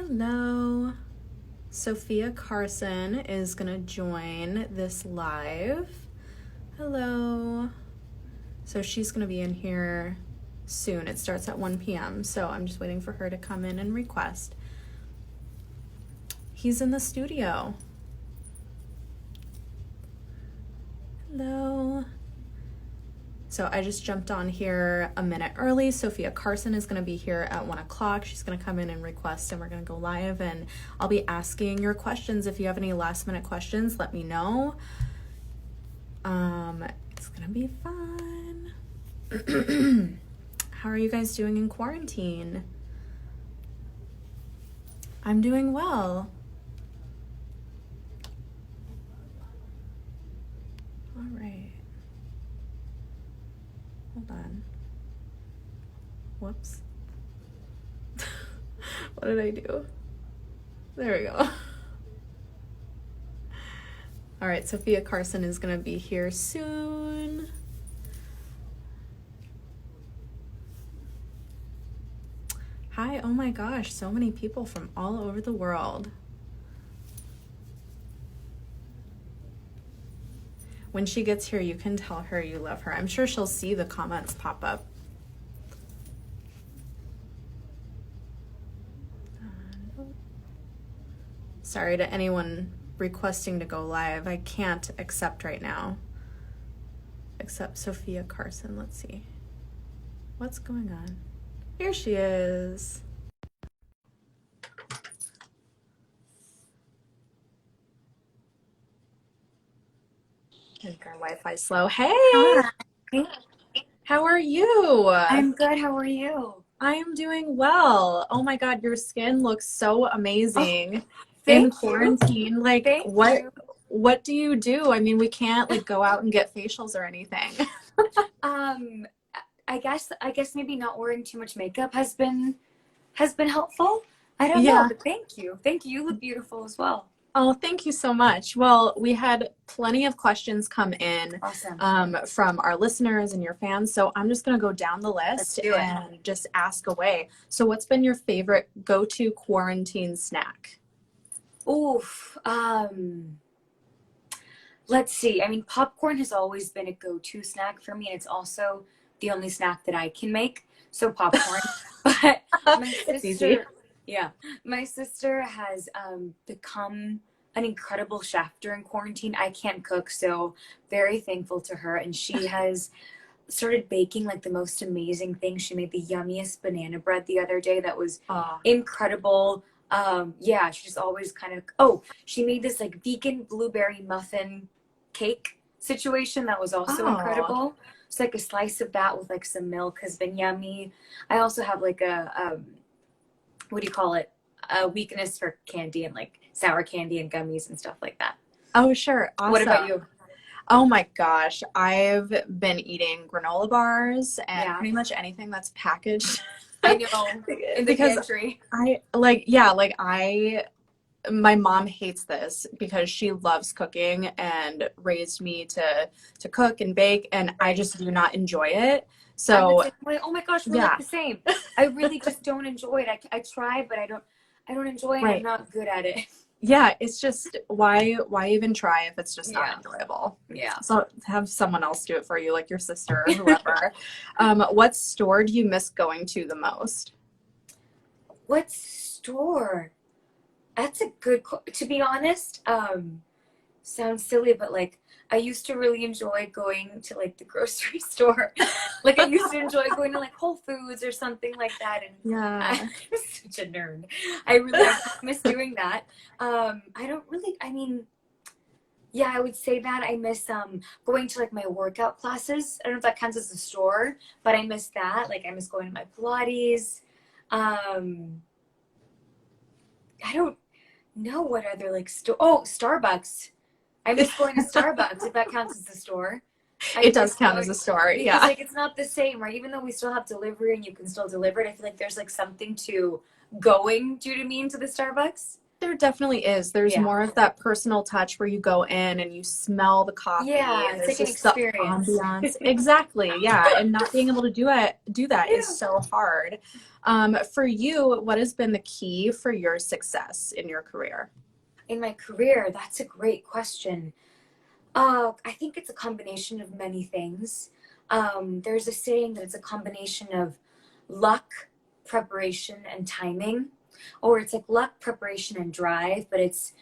Hello. Sofia Carson is going to join this live. Hello. So she's going to be in here soon. It starts at 1 p.m. So I'm just waiting for her to come in and request. He's in the studio. Hello. So I just jumped on here a minute early. Sofia Carson is going to be here at 1 o'clock. She's going to come in and request, and we're going to go live, and I'll be asking your questions. If you have any last minute questions, let me know. It's going to be fun. How are you guys doing in quarantine? I'm doing well. All right. Hold on. Whoops. What did I do? There we go. All right, Sofia Carson is going to be here soon. Hi, oh my gosh, so many people from all over the world. When she gets here, you can tell her you love her. I'm sure she'll see the comments pop up. Sorry to anyone requesting to go live. I can't accept right now. Except Sofia Carson. Let's see. What's going on? Here she is. I think our Wi-Fi's slow. Hey! Hi. How are you? I'm good. How are you? I am doing well. Oh my God, your skin looks so amazing in Thank quarantine. you. Like, Thank you. what do you do? I mean, we can't like go out and get facials or anything. I guess maybe not wearing too much makeup has been helpful. I don't know, Yeah. but thank you. Thank you. You look beautiful as well. Oh, thank you so much. Well, we had plenty of questions come in Awesome. from our listeners and your fans. So I'm just going to go down the Let's list do it. and just ask away. So what's been your favorite go-to quarantine snack? Oof. Let's see. I mean, popcorn has always been a go-to snack for me, and it's also the only snack that I can make. So popcorn. But my It's easy. my sister has become an incredible chef during quarantine. I can't cook, so very thankful to her. And she has started baking like the most amazing things. She made the yummiest banana bread the other day that was Oh, incredible. She just always she made this like vegan blueberry muffin cake situation that was also incredible. It's like a slice of that with like some milk has been yummy. I also have like a what do you call it? A weakness for candy and like sour candy and gummies and stuff like that. oh, sure. Awesome. What about you? Oh my gosh. I've been eating granola bars and Yeah. pretty much anything that's packaged. I know. In the Because pantry. my mom hates this because she loves cooking and raised me to cook and bake, and I just do not enjoy it. I'm the So same way. Oh my gosh, we're yeah, like the same. I really just don't enjoy it. I try, but I don't enjoy it. And I'm right. not good at it. Yeah, it's just why even try if it's just not Yeah. enjoyable? Yeah. So have someone else do it for you, like your sister or whoever. What store do you miss going to the most? What store? That's a good to be honest, sounds silly, but like I used to really enjoy going to like the grocery store. Like I used to enjoy going to like Whole Foods or something like that. And Yeah. I'm such a nerd. I miss doing that. I would say that I miss going to like my workout classes. I don't know if that counts as a store, but I miss that. Like I miss going to my Pilates. I don't know what other like Starbucks. I miss going to Starbucks if that counts as a store. It does count as a store. Because Yeah. like it's not the same, right? Even though we still have delivery and you can still deliver it, I feel like there's like something to going, do you know what I mean, to the Starbucks. There definitely is. There's Yeah. more of that personal touch where you go in and you smell the coffee Yeah, and it's there's like an just the experience. ambiance. Exactly. Yeah. And not being able to do that is Yeah. so hard. For you, what has been the key for your success in your career? In my career, that's a great question. I think it's a combination of many things. There's a saying that it's a combination of luck, preparation, and timing. Or it's like luck, preparation, and drive, but it's,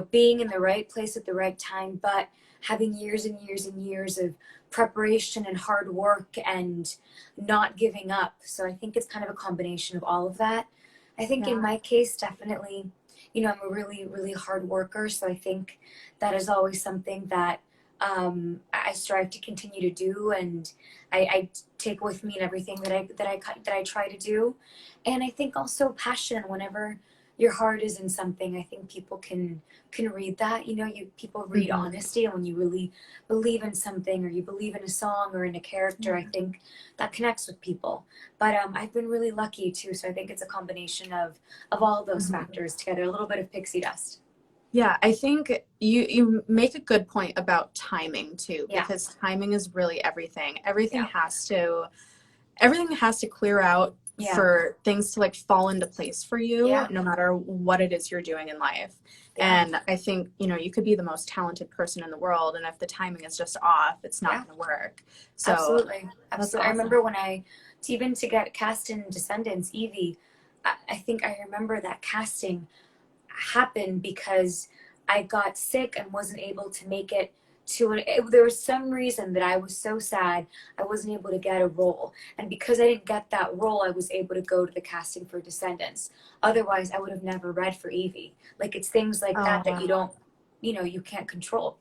being in the right place at the right time, but having years and years and years of preparation and hard work and not giving up. So I think it's kind of a combination of all of that. I think in Yeah. my case, definitely, I'm a really, really hard worker. So I think that is always something that I strive to continue to do, and I take with me in everything that I try to do. And I think also passion. Whenever your heart is in something, I think people can read that. People read Mhm. honesty, and when you really believe in something, or you believe in a song or in a character, I think that connects with people. But I've been really lucky too, so I think it's a combination of all those Mhm. factors together. A little bit of pixie dust. Yeah, I think you make a good point about timing too, Yeah, because timing is really everything. yeah, Everything has to clear out yeah, for things to like fall into place for you, yeah, no matter what it is you're doing in life. yeah. And I think, you could be the most talented person in the world, and if the timing is just off, it's not Yeah, going to work. So absolutely. that's Absolutely. I awesome. remember when to get cast in Descendants, Evie, I think I remember that casting happened because I got sick and wasn't able to make it there was some reason that I was so sad I wasn't able to get a role. And because I didn't get that role, I was able to go to the casting for Descendants. Otherwise, I would have never read for Evie. Like, it's things like Oh, that you wow. don't, you can't control.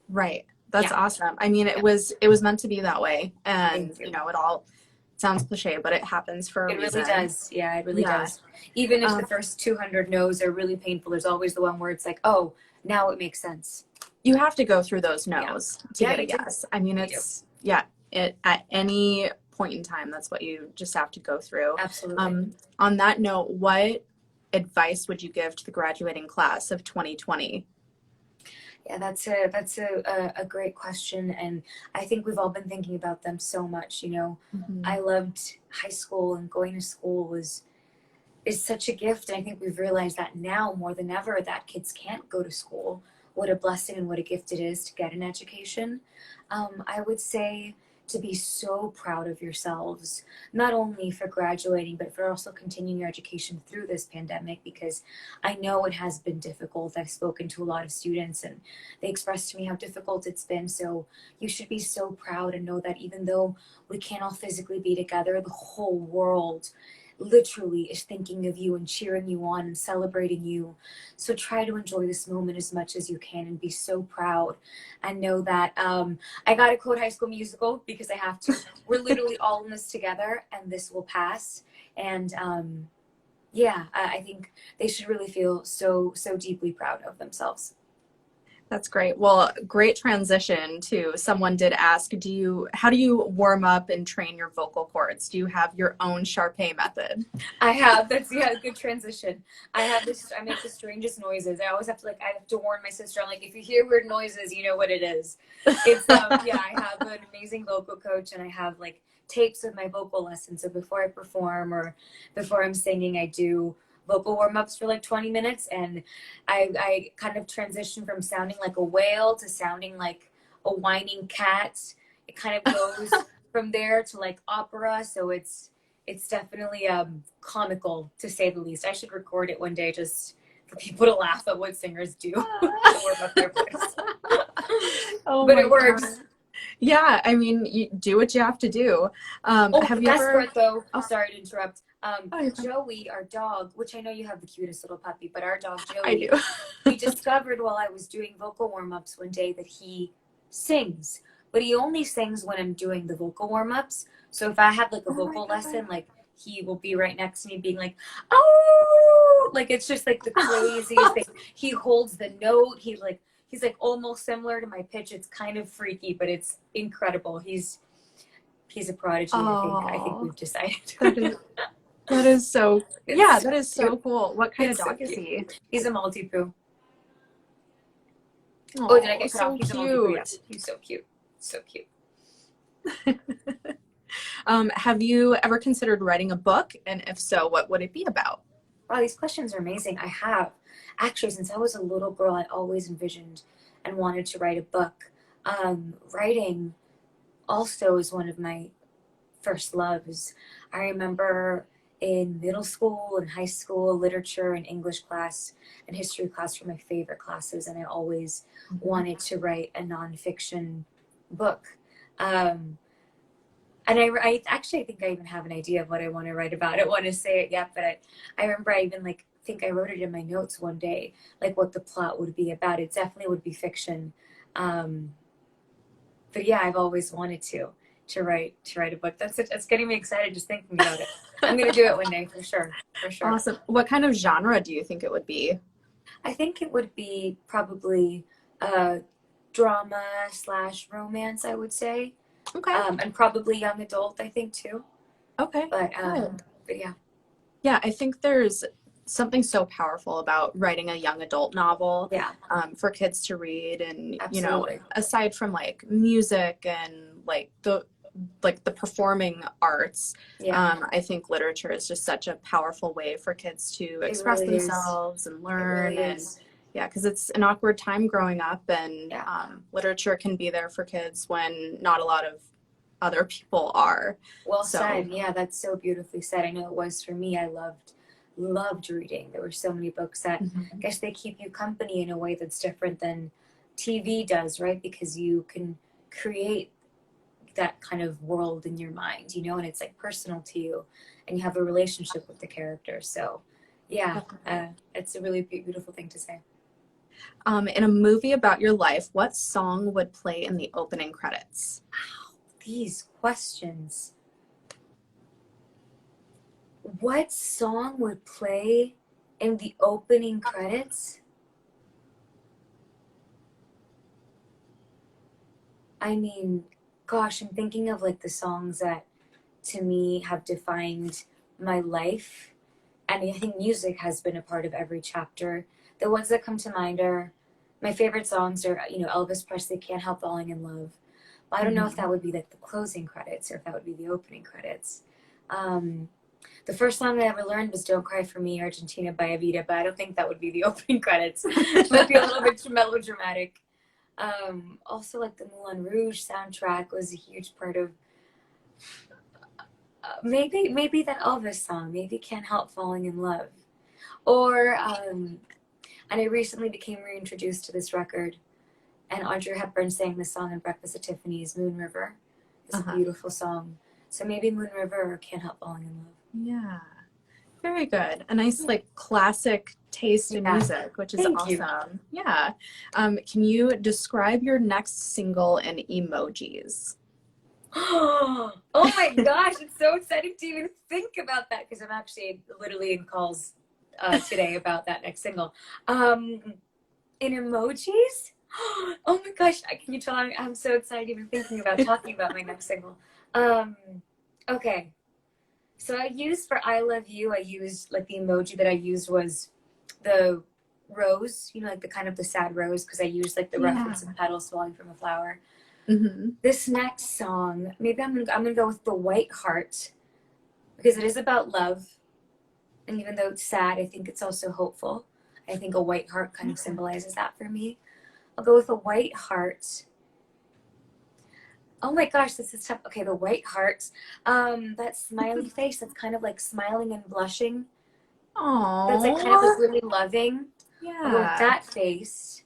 Right. That's Yeah. awesome. I mean, Yeah. it was meant to be that way. And, Thank you. it all sounds cliche, but it happens for a It really reason. does. Yeah, it really Yeah. does. Even if the Um, first 200 no's are really painful, there's always the one where it's like, oh, now it makes sense. you have to go through those Yeah. no's to Yeah, get a you do. yes. I mean, You do. at any point in time, that's what you just have to go through. Absolutely. On that note, what advice would you give to the graduating class of 2020? Yeah, that's a great question, and I think we've all been thinking about them so much. Mhm. I loved high school, and going to school is such a gift, and I think we've realized that now more than ever that kids can't go to school. What a blessing and what a gift it is to get an education. I would say to be so proud of yourselves, not only for graduating, but for also continuing your education through this pandemic, because I know it has been difficult. I've spoken to a lot of students and they expressed to me how difficult it's been. So you should be so proud and know that even though we can't all physically be together, the whole world literally is thinking of you and cheering you on and celebrating you. So try to enjoy this moment as much as you can and be so proud, and know that I got to quote High School Musical because I have to. We're literally all in this together, and this will pass. And yeah, I think they should really feel so deeply proud of themselves. That's great. Well, great transition to someone did ask, how do you warm up and train your vocal cords? Do you have your own Sharpay method? I have. That's, yeah, good transition. I have this. I make the strangest noises. I always have to I have to warn my sister. I'm like, if you hear weird noises, you know what it is. It's yeah. I have an amazing vocal coach, and I have tapes of my vocal lessons. So before I perform or before I'm singing, I do vocal warm-ups for 20 minutes, and I kind of transition from sounding like a whale to sounding like a whining cat. It kind of goes from there to opera. So it's definitely comical, to say the least. I should record it one day just for people to laugh at what singers do to warm up their voice. Oh But my it works. God. Yeah, I mean, you do what you have to do. Oh, Have the you best ever? part though, Oh, sorry to interrupt. I Joey, our dog, which I know you have the cutest little puppy, but our dog I Joey, do. we discovered while I was doing vocal warm-ups one day that he sings, but he only sings when I'm doing the vocal warm-ups. So if I have a Oh my vocal God. lesson, he will be right next to me being like, oh, it's just the craziest thing. He holds the note. He's almost similar to my pitch. It's kind of freaky, but it's incredible. He's a prodigy. I think Oh, we've decided. that is That is so, yeah, that is so cute. cool. What kind of It's so dog is cute. he? He's a Maltipoo. Oh, did I Oh, get cut off? so He's a Maltipoo. Yeah, cute. he's so cute. So cute. Have you ever considered writing a book? And if so, what would it be about? Wow, these questions are amazing. I have. Actually, since I was a little girl, I always envisioned and wanted to write a book. Writing also is one of my first loves. I remember in middle school and high school, literature and English class and history class were my favorite classes, and I always wanted to write a nonfiction book. Um, and I actually think I even have an idea of what I want to write about. I don't want to say it yet, but I remember I even like think I wrote it in my notes one day, like what the plot would be about. It definitely would be fiction. Um, but yeah, I've always wanted to write a book. That's getting me excited just thinking about it. I'm gonna do it one day for sure, for sure. Awesome. What kind of genre do you think it would be? I think it would be probably drama slash romance, I would say. Okay. And probably young adult, I think too. Okay. But yeah. Yeah, I think there's something so powerful about writing a young adult novel, Yeah. For kids to read. And, Absolutely. aside from like music and like the performing arts, Yeah. I think literature is just such a powerful way for kids to It express really is. themselves and It learn. really And is. yeah, because it's an awkward time growing up, and Yeah. literature can be there for kids when not a lot of other people are. Well So said. Yeah, that's so beautifully said. I know it was for me. I loved reading. There were so many books that I guess they keep you company in a way that's different than TV does, right? Because you can create that kind of world in your mind, and it's like personal to you, and you have a relationship with the character. So, yeah, it's a really beautiful thing to say. in a movie about your life, what song would play in the opening credits? Wow, these questions. What song would play in the opening credits? I mean, gosh, I'm thinking of like the songs that to me have defined my life. And I think music has been a part of every chapter. The ones that come to mind are my favorite songs are, Elvis Presley, Can't Help Falling in Love. I don't know if that would be like the closing credits or if that would be the opening credits. The first song I ever learned was Don't Cry For Me, Argentina by Evita, but I don't think that would be the opening credits. It might be a little bit melodramatic. Also, like the Moulin Rouge soundtrack was a huge part of maybe that Elvis song, maybe Can't Help Falling in Love. Or, and I recently became reintroduced to this record, and Audrey Hepburn sang the song in Breakfast at Tiffany's, Moon River. It's a beautiful song. So maybe Moon River or Can't Help Falling in Love. Yeah. Very good. A nice like classic taste in music, which is awesome. Yeah. Can you describe your next single in emojis? Oh my gosh, it's so exciting to even think about that because I'm actually literally in calls today about that next single. In emojis? Oh my gosh, can you tell I'm so excited even thinking about talking about my next single. Okay. So for I Love You, I used like the emoji that I used was the rose, like the kind of the sad rose, because I used like the reference of petals falling from a flower. This next song, maybe I'm gonna go with the White Heart because it is about love, and even though it's sad, I think it's also hopeful. I think a white heart kind of symbolizes that for me. I'll go with a White Heart. Oh my gosh, this is tough. Okay, the White Heart. That smiley face that's kind of like smiling and blushing. Aww. That's like kind of like really loving. Yeah. I'll go with that face.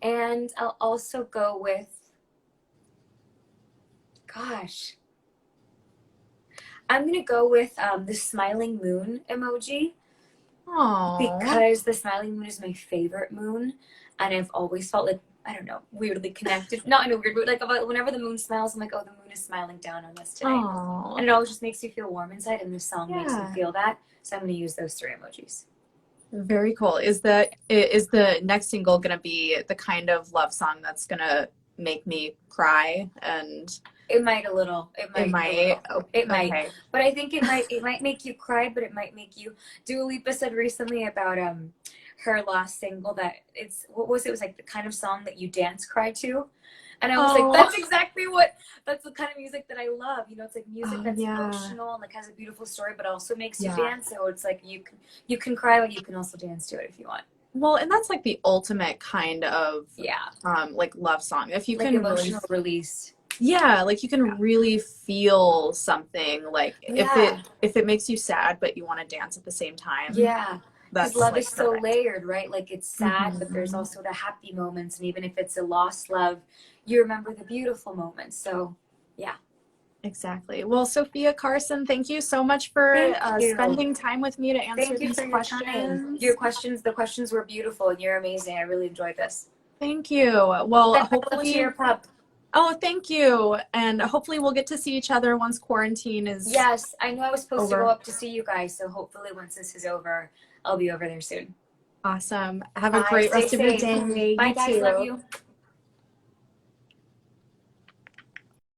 And I'll also go with, gosh, I'm gonna go with the smiling moon emoji. Aww. Because the smiling moon is my favorite moon, and I've always felt like, I don't know, weirdly connected. Not in a weird way, like whenever the moon smiles, I'm like, oh, the moon is smiling down on us today. Aww. And it always just makes you feel warm inside, and this song makes me feel that. So I'm gonna use those three emojis. Very cool. Is the next single gonna be the kind of love song that's gonna make me cry and It might a little. It might. It might. Oh, It might. okay. But I think it might make you cry, but it might make you. Dua Lipa said recently about her last single that it's what was it? It was like the kind of song that you dance cry to. And I was like, that's the kind of music that I love. You know, it's like music that's emotional and like has a beautiful story, but also makes you dance. So it's like you can cry, but you can also dance to it if you want. Well, and that's like the ultimate kind of like love song. If you like can emotional release. Yeah, like you can really feel something like if it makes you sad but you want to dance at the same time. Yeah. Because love like is so layered, right? Like it's sad, but there's also the happy moments. And even if it's a lost love, you remember the beautiful moments. So, yeah. Exactly. Well, Sofia Carson, thank you so much for spending time with me to answer these questions. Your questions, the questions were beautiful and you're amazing. I really enjoyed this. Thank you. Well, hopefully your pup. Oh, thank you. And hopefully we'll get to see each other once quarantine is Yes, I know I was supposed to go up to see you guys. So hopefully once this is over, I'll be over there soon. Awesome. Have a great rest of your day. Bye, guys. Love you.